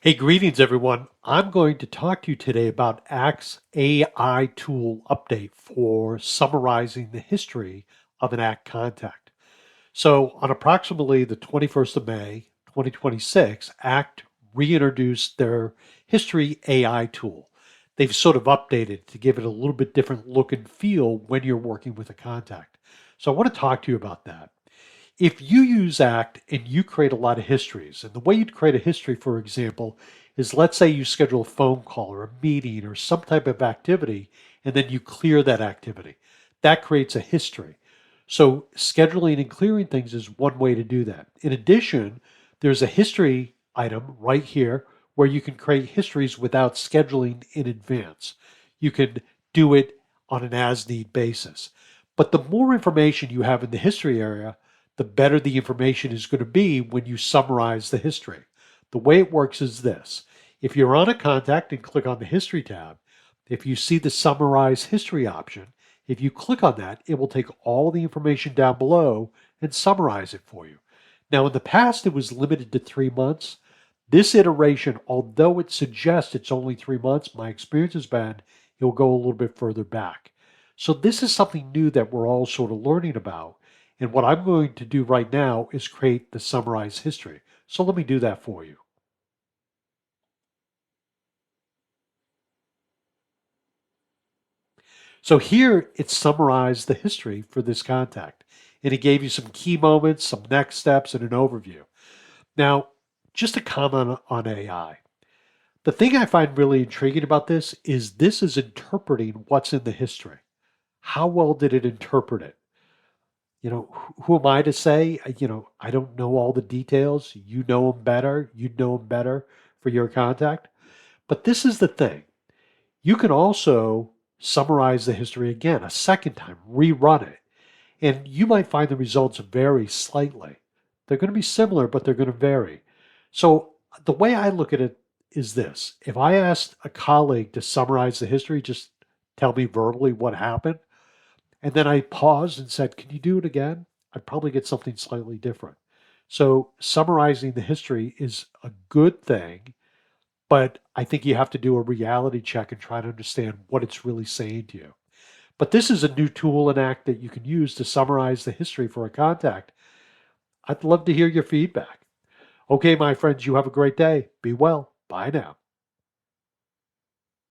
Hey, greetings, everyone. I'm going to talk to you today about Act's AI tool update for summarizing the history of an Act contact. So, on approximately the 21st of May, 2026, Act reintroduced their history AI tool. They've sort of updated to give it a little bit different look and feel when you're working with a contact. So, I want to talk to you about that. If you use ACT and you create a lot of histories, and the way you'd create a history, for example, is let's say you schedule a phone call or a meeting or some type of activity, and then you clear that activity. That creates a history. So scheduling and clearing things is one way to do that. In addition, there's a history item right here where you can create histories without scheduling in advance. You can do it on an as-need basis. But the more information you have in the history area, the better the information is going to be when you summarize the history. The way it works is this. If you're on a contact and click on the History tab, if you see the Summarize History option, if you click on that, it will take all the information down below and summarize it for you. Now, in the past, it was limited to 3 months. This iteration, although it suggests it's only 3 months, my experience has been it will go a little bit further back. So this is something new that we're all sort of learning about. And what I'm going to do right now is create the summarized history. So let me do that for you. So here it summarized the history for this contact. And it gave you some key moments, some next steps, and an overview. Now, just a comment on AI. The thing I find really intriguing about this is interpreting what's in the history. How well did it interpret it? Who am I to say? I don't know all the details. You know them better. You'd know them better for your contact. But this is the thing. You can also summarize the history again a second time, rerun it, and you might find the results vary slightly. They're going to be similar, but they're going to vary. So the way I look at it is this. If I asked a colleague to summarize the history, just tell me verbally what happened, and then I paused and said, "Can you do it again?" I'd probably get something slightly different. So summarizing the history is a good thing, but I think you have to do a reality check and try to understand what it's really saying to you. But this is a new tool and act that you can use to summarize the history for a contact. I'd love to hear your feedback. Okay, my friends, you have a great day. Be well. Bye now.